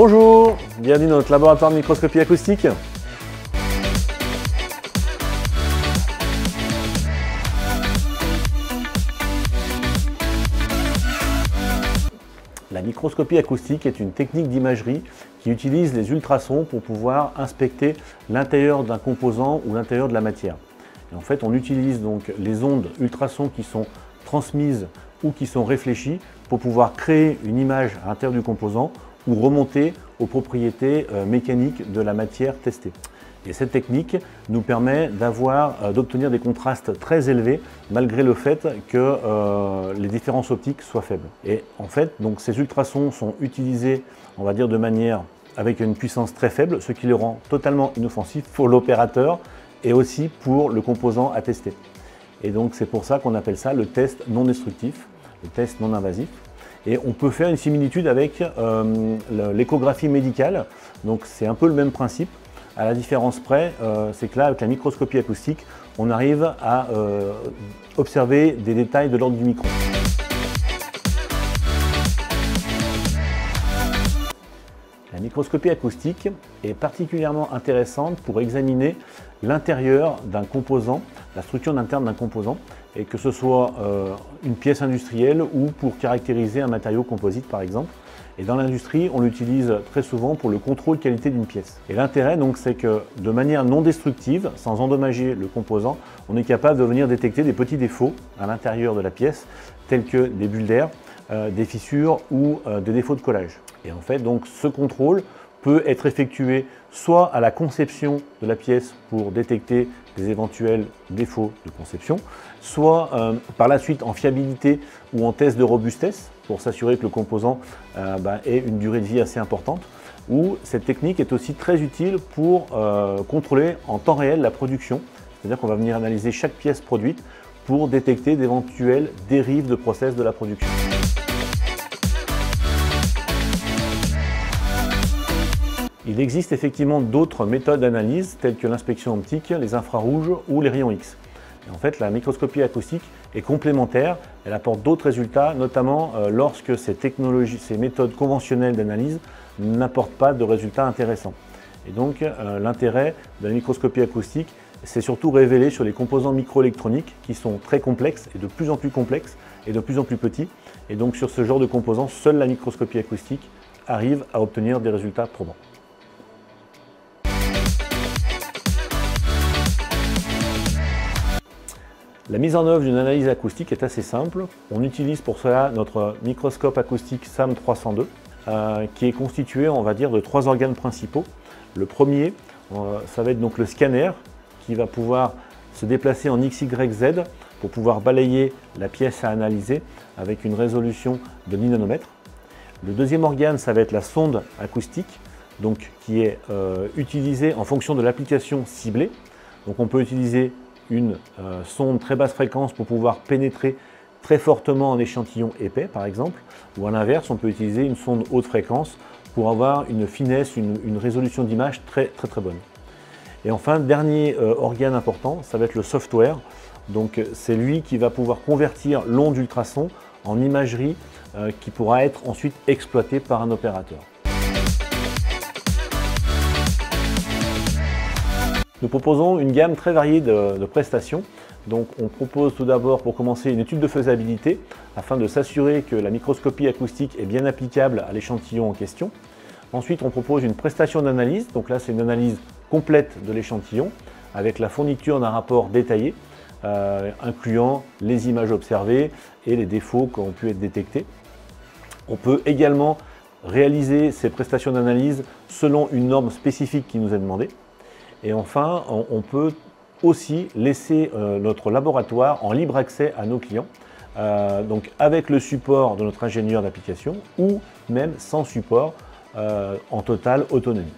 Bonjour, bienvenue dans notre laboratoire de microscopie acoustique. La microscopie acoustique est une technique d'imagerie qui utilise les ultrasons pour pouvoir inspecter l'intérieur d'un composant ou l'intérieur de la matière. Et en fait, on utilise donc les ondes ultrasons qui sont transmises ou qui sont réfléchies pour pouvoir créer une image à l'intérieur du composant ou remonter aux propriétés mécaniques de la matière testée. Et cette technique nous permet d'obtenir des contrastes très élevés malgré le fait que les différences optiques soient faibles. Et en fait, donc, ces ultrasons sont utilisés, on va dire, de manière avec une puissance très faible, ce qui le rend totalement inoffensif pour l'opérateur et aussi pour le composant à tester. Et donc c'est pour ça qu'on appelle ça le test non destructif, le test non invasif. Et on peut faire une similitude avec l'échographie médicale, donc c'est un peu le même principe. À la différence près, c'est que là, avec la microscopie acoustique, on arrive à observer des détails de l'ordre du micron. La microscopie acoustique est particulièrement intéressante pour examiner l'intérieur d'un composant, la structure interne d'un composant, et que ce soit une pièce industrielle ou pour caractériser un matériau composite par exemple. Et dans l'industrie, on l'utilise très souvent pour le contrôle qualité d'une pièce. Et l'intérêt donc, c'est que de manière non destructive, sans endommager le composant, on est capable de venir détecter des petits défauts à l'intérieur de la pièce, tels que des bulles d'air, des fissures ou des défauts de collage. Et en fait, donc, ce contrôle peut être effectué soit à la conception de la pièce pour détecter des éventuels défauts de conception, soit par la suite en fiabilité ou en test de robustesse pour s'assurer que le composant ait une durée de vie assez importante, ou cette technique est aussi très utile pour contrôler en temps réel la production, c'est-à-dire qu'on va venir analyser chaque pièce produite pour détecter d'éventuelles dérives de process de la production. Il existe effectivement d'autres méthodes d'analyse telles que l'inspection optique, les infrarouges ou les rayons X. Et en fait, la microscopie acoustique est complémentaire, elle apporte d'autres résultats, notamment lorsque ces méthodes conventionnelles d'analyse n'apportent pas de résultats intéressants. Et donc l'intérêt de la microscopie acoustique, c'est surtout révélé sur les composants microélectroniques qui sont très complexes et de plus en plus complexes et de plus en plus petits. Et donc sur ce genre de composants, seule la microscopie acoustique arrive à obtenir des résultats probants. La mise en œuvre d'une analyse acoustique est assez simple. On utilise pour cela notre microscope acoustique SAM 302 qui est constitué, on va dire, de 3 organes principaux. Le premier, ça va être donc le scanner qui va pouvoir se déplacer en XYZ pour pouvoir balayer la pièce à analyser avec une résolution de 10 nanomètres. Le deuxième organe, ça va être la sonde acoustique, donc, qui est utilisée en fonction de l'application ciblée. Donc on peut utiliser une sonde très basse fréquence pour pouvoir pénétrer très fortement un échantillon épais par exemple, ou à l'inverse on peut utiliser une sonde haute fréquence pour avoir une finesse, une résolution d'image très bonne. Et enfin, dernier organe important, ça va être le software. Donc c'est lui qui va pouvoir convertir l'onde ultrason en imagerie qui pourra être ensuite exploitée par un opérateur. Nous proposons une gamme très variée de prestations. Donc on propose tout d'abord pour commencer une étude de faisabilité afin de s'assurer que la microscopie acoustique est bien applicable à l'échantillon en question. Ensuite on propose une prestation d'analyse, donc là c'est une analyse complète de l'échantillon avec la fourniture d'un rapport détaillé incluant les images observées et les défauts qui ont pu être détectés. On peut également réaliser ces prestations d'analyse selon une norme spécifique qui nous est demandée. Et enfin, on peut aussi laisser notre laboratoire en libre accès à nos clients, donc avec le support de notre ingénieur d'application ou même sans support en totale autonomie.